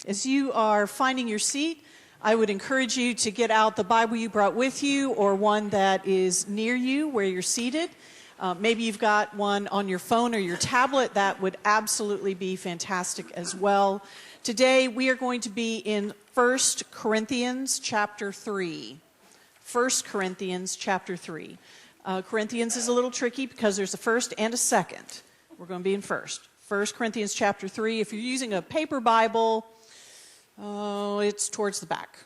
As you are finding your seat, I would encourage you to get out the Bible you brought with you or one that is near you where you're seated. Maybe you've got one on your phone or your tablet. That would absolutely be fantastic as well. Today we are going to be in 1 Corinthians chapter 3. 1 Corinthians chapter 3. Corinthians is a little tricky because there's a first and a second. We're going to be in first. 1 Corinthians chapter 3. If you're using a paper Bible, it's towards the back.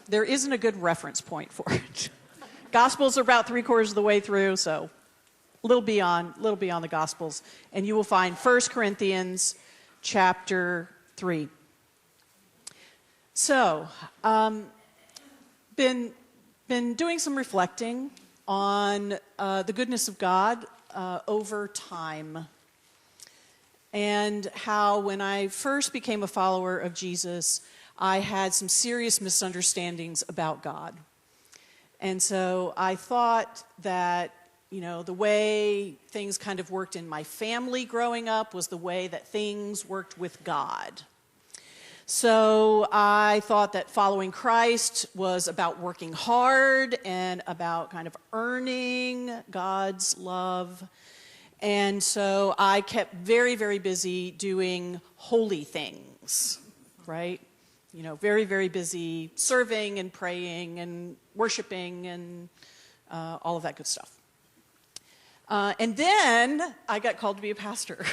There isn't a good reference point for it. Gospels are about 3/4 of the way through, so a little beyond the Gospels. And you will find 1 Corinthians chapter 3. So, been doing some reflecting on the goodness of God over time. And how when I first became a follower of Jesus, I had some serious misunderstandings about God. And so I thought that, the way things kind of worked in my family growing up was the way that things worked with God. So I thought that following Christ was about working hard and about kind of earning God's love. And so I kept very, very busy doing holy things, right? Very, very busy serving and praying and worshiping and all of that good stuff. And then I got called to be a pastor.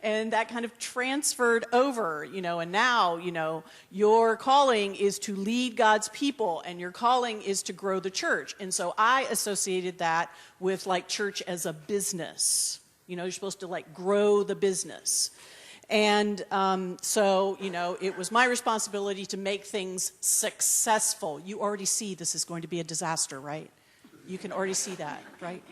And that kind of transferred over, and now, your calling is to lead God's people and your calling is to grow the church. And so I associated that with church as a business. You're supposed to grow the business. And so, it was my responsibility to make things successful. You already see this is going to be a disaster, right? You can already see that, right?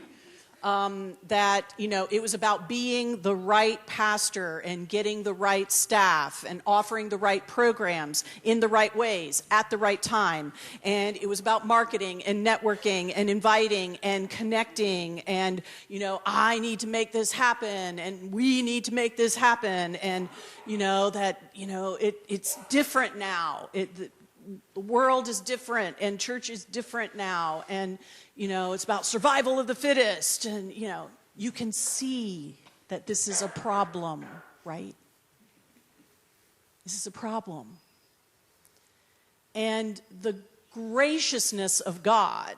It was about being the right pastor and getting the right staff and offering the right programs in the right ways at the right time. And it was about marketing and networking and inviting and connecting and, I need to make this happen and we need to make this happen. And, it's different now. The world is different and church is different now. And, it's about survival of the fittest. And, you can see that this is a problem, right? This is a problem. And the graciousness of God,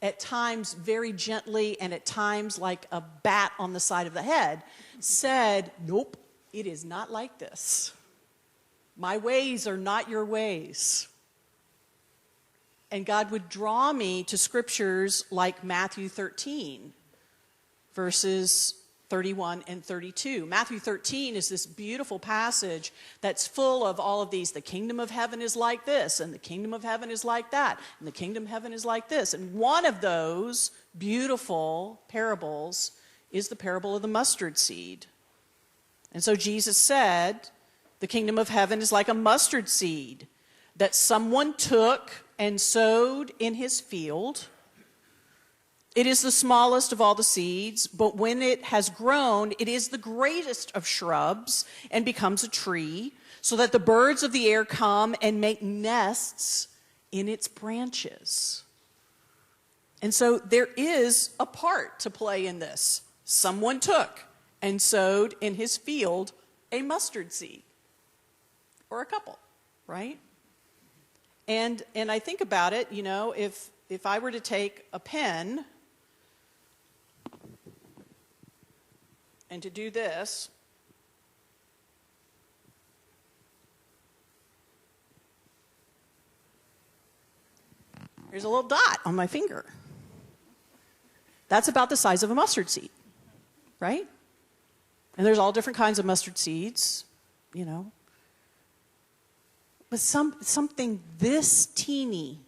at times very gently and at times like a bat on the side of the head, said, nope, it is not like this. My ways are not your ways. And God would draw me to scriptures like Matthew 13, verses 31 and 32. Matthew 13 is this beautiful passage that's full of all of these. The kingdom of heaven is like this, and the kingdom of heaven is like that, and the kingdom of heaven is like this. And one of those beautiful parables is the parable of the mustard seed. And so Jesus said, the kingdom of heaven is like a mustard seed that someone took and sowed in his field. It is the smallest of all the seeds, but when it has grown, it is the greatest of shrubs and becomes a tree, so that the birds of the air come and make nests in its branches. And so there is a part to play in this. Someone took and sowed in his field a mustard seed. Or a couple, right? And I think about it, if I were to take a pen and to do this, there's a little dot on my finger. That's about the size of a mustard seed, right? And there's all different kinds of mustard seeds, But something this teeny,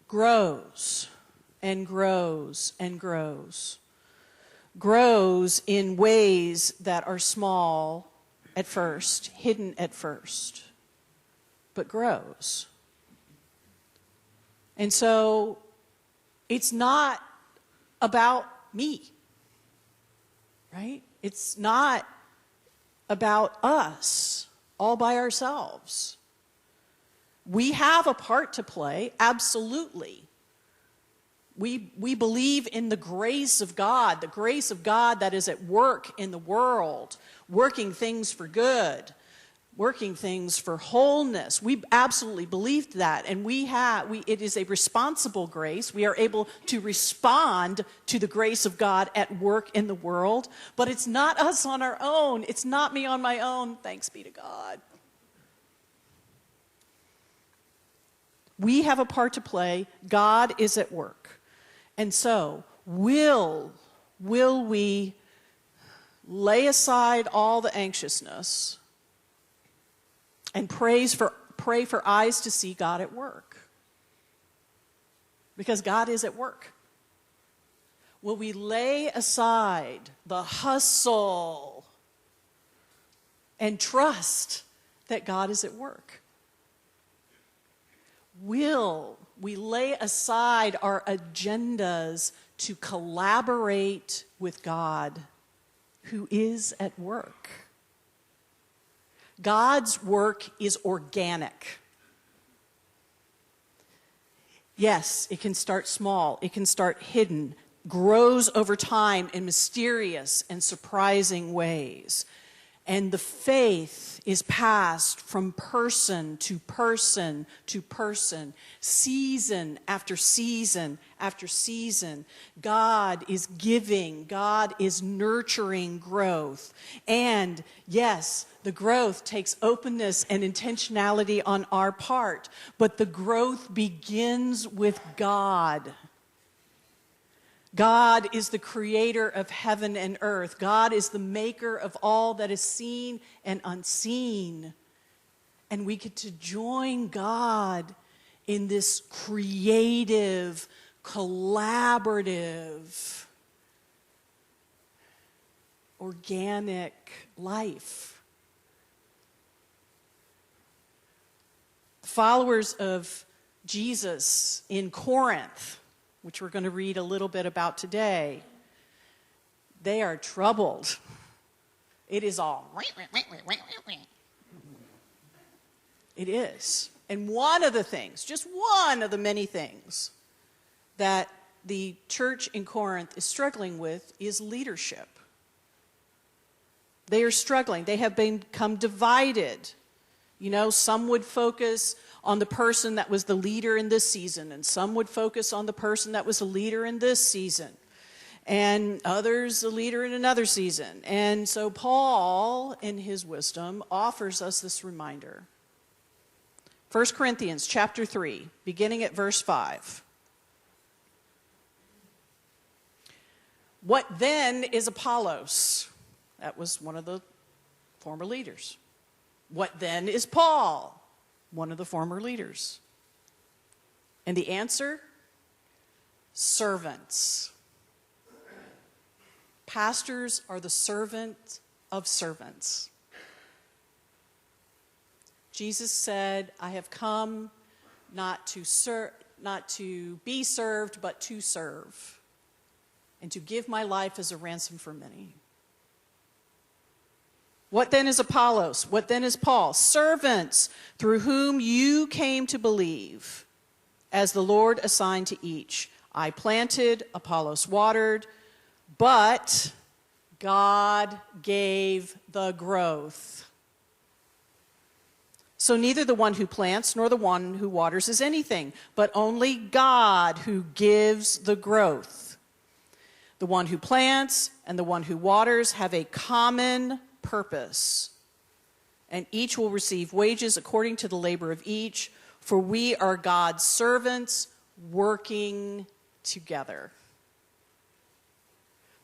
grows and grows and grows. Grows in ways that are small at first, hidden at first, but grows. And so It's not about me, right? It's not about us all by ourselves. We have a part to play, absolutely. We believe in the grace of God that is at work in the world, working things for good, working things for wholeness. We absolutely believed that, and it is a responsible grace. We are able to respond to the grace of God at work in the world, but it's not us on our own. It's not me on my own, thanks be to God. We have a part to play. God is at work. And so, will we lay aside all the anxiousness and pray for eyes to see God at work? Because God is at work. Will we lay aside the hustle and trust that God is at work? Will we lay aside our agendas to collaborate with God, who is at work? God's work is organic. Yes, it can start small, it can start hidden, grows over time in mysterious and surprising ways. And the faith is passed from person to person to person, season after season after season. God is giving, God is nurturing growth. And yes, the growth takes openness and intentionality on our part, but the growth begins with God. God is the creator of heaven and earth. God is the maker of all that is seen and unseen. And we get to join God in this creative, collaborative, organic life. The followers of Jesus in Corinth, which we're going to read a little bit about today, they are troubled. It is all. It is. And one of the things, just one of the many things that the church in Corinth is struggling with is leadership. They are struggling. They have become divided. You know, some would focus on the person that was the leader in this season, and some would focus on the person that was the leader in this season, and others the leader in another season. And so Paul, in his wisdom, offers us this reminder. 1 Corinthians chapter 3, beginning at verse 5. What then is Apollos? That was one of the former leaders. What then is Paul? One of the former leaders. And the answer? Servants. Pastors are the servant of servants. Jesus said, I have come not to be served, but to serve, and to give my life as a ransom for many. What then is Apollos? What then is Paul? Servants through whom you came to believe, as the Lord assigned to each. I planted, Apollos watered, but God gave the growth. So neither the one who plants nor the one who waters is anything, but only God who gives the growth. The one who plants and the one who waters have a common purpose, and each will receive wages according to the labor of each, for we are God's servants working together.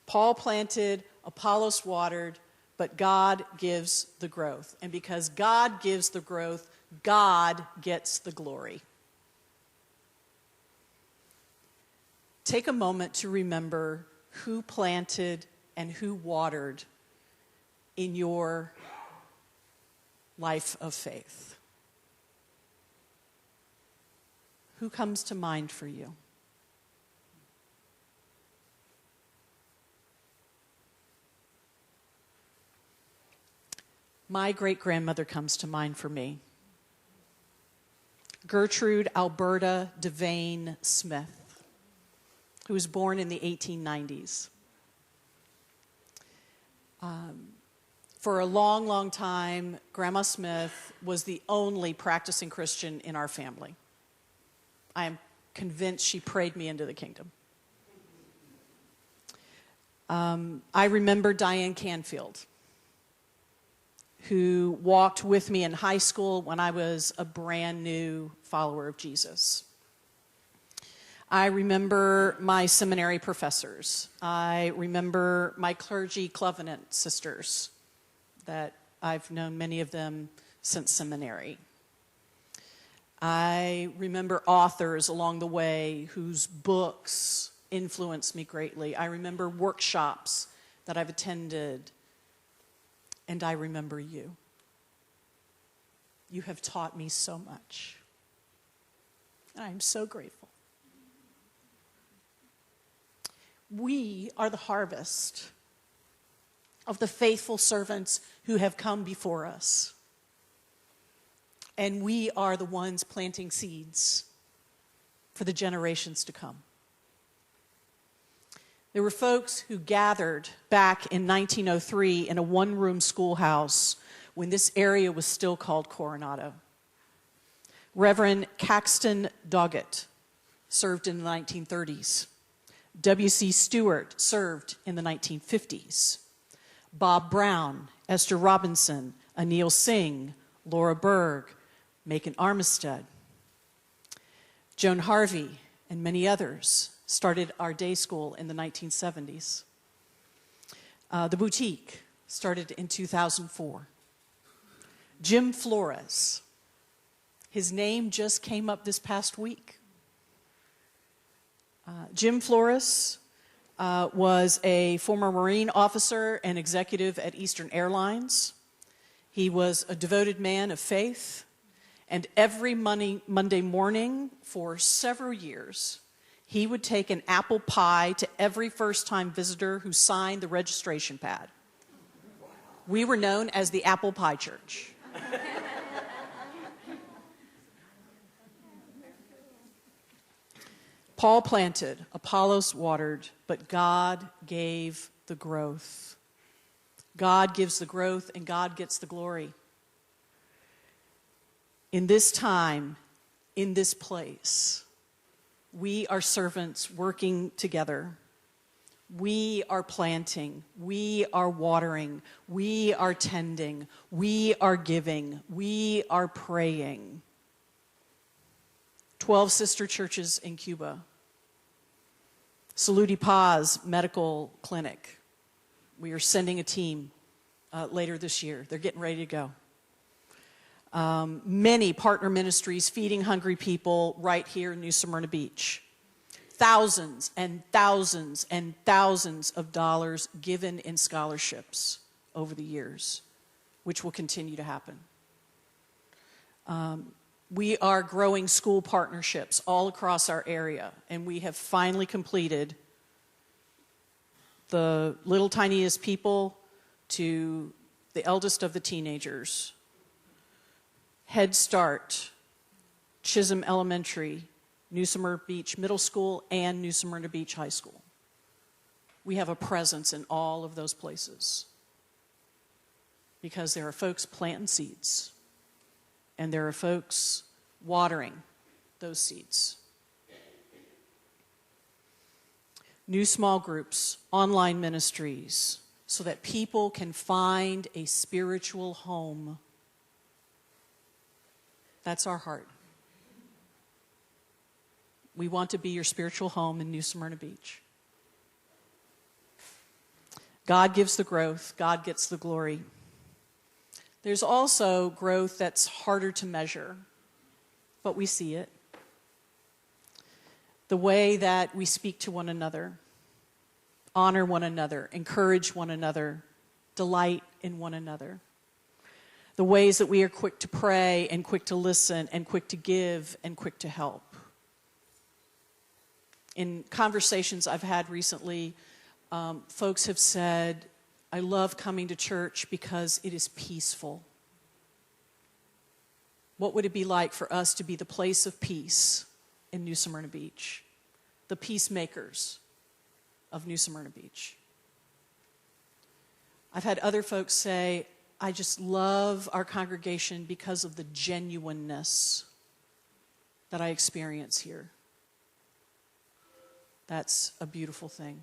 Paul planted, Apollos watered, but God gives the growth. And because God gives the growth, God gets the glory. Take a moment to remember who planted and who watered in your life of faith. Who comes to mind for you? My great-grandmother comes to mind for me. Gertrude Alberta Devane Smith, who was born in the 1890s. For a long, long time, Grandma Smith was the only practicing Christian in our family. I am convinced she prayed me into the kingdom. I remember Diane Canfield, who walked with me in high school when I was a brand new follower of Jesus. I remember my seminary professors. I remember my clergy covenant sisters that I've known many of them since seminary. I remember authors along the way whose books influenced me greatly. I remember workshops that I've attended. And I remember you. You have taught me so much. And I am so grateful. We are the harvest of the faithful servants who have come before us. And we are the ones planting seeds for the generations to come. There were folks who gathered back in 1903 in a one-room schoolhouse when this area was still called Coronado. Reverend Caxton Doggett served in the 1930s. W.C. Stewart served in the 1950s. Bob Brown, Esther Robinson, Anil Singh, Laura Berg, Macon Armistead, Joan Harvey, and many others started our day school in the 1970s. The Boutique started in 2004. Jim Flores, his name just came up this past week. Jim Flores was a former Marine officer and executive at Eastern Airlines. He was a devoted man of faith, and every Monday morning for several years, he would take an apple pie to every first-time visitor who signed the registration pad. We were known as the Apple Pie Church. Paul planted, Apollos watered, but God gave the growth. God gives the growth, and God gets the glory. In this time, in this place, we are servants working together. We are planting. We are watering. We are tending. We are giving. We are praying. 12 sister churches in Cuba. Salud y Paz Medical Clinic. We are sending a team later this year. They're getting ready to go. Many partner ministries feeding hungry people right here in New Smyrna Beach. Thousands and thousands and thousands of dollars given in scholarships over the years, which will continue to happen. We are growing school partnerships all across our area, and we have finally completed the little tiniest people to the eldest of the teenagers. Head Start, Chisholm Elementary, New Smyrna Beach Middle School, and New Smyrna Beach High School. We have a presence in all of those places because there are folks planting seeds, and there are folks watering those seeds. New small groups, online ministries, so that people can find a spiritual home. That's our heart. We want to be your spiritual home in New Smyrna Beach. God gives the growth. God gets the glory. There's also growth that's harder to measure, but we see it. The way that we speak to one another, honor one another, encourage one another, delight in one another. The ways that we are quick to pray and quick to listen and quick to give and quick to help. In conversations I've had recently, folks have said, I love coming to church because it is peaceful. What would it be like for us to be the place of peace in New Smyrna Beach? The peacemakers of New Smyrna Beach. I've had other folks say, I just love our congregation because of the genuineness that I experience here. That's a beautiful thing.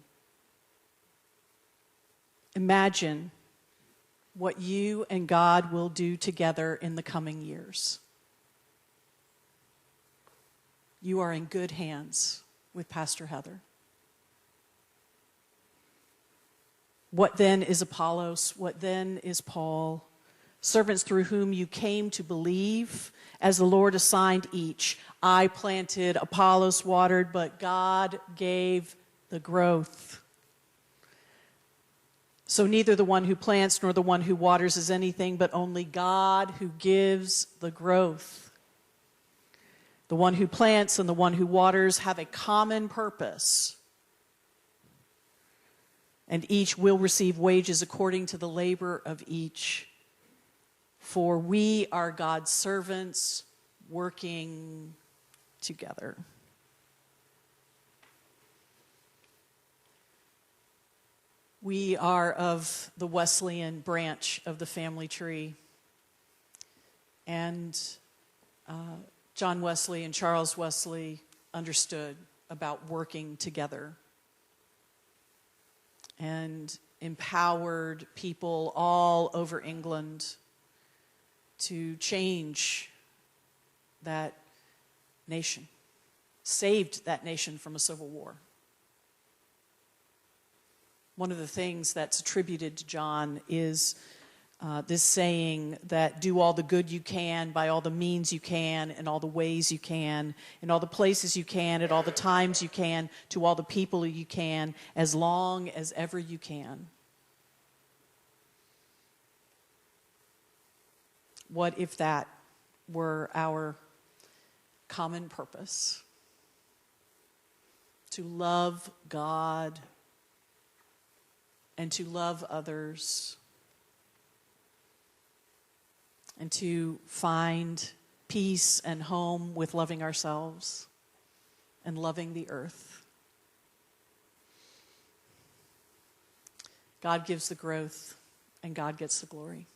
Imagine what you and God will do together in the coming years. You are in good hands with Pastor Heather. What then is Apollos? What then is Paul? Servants through whom you came to believe, as the Lord assigned each. I planted, Apollos watered, but God gave the growth. So neither the one who plants nor the one who waters is anything, but only God who gives the growth. The one who plants and the one who waters have a common purpose, and each will receive wages according to the labor of each. For we are God's servants working together. We are of the Wesleyan branch of the family tree. And John Wesley and Charles Wesley understood about working together and empowered people all over England to change that nation, saved that nation from a civil war. One of the things that's attributed to John is this saying that do all the good you can by all the means you can, in all the ways you can, in all the places you can, at all the times you can, to all the people you can, as long as ever you can. What if that were our common purpose? To love God and to love others, and to find peace and home with loving ourselves and loving the earth. God gives the growth, and God gets the glory.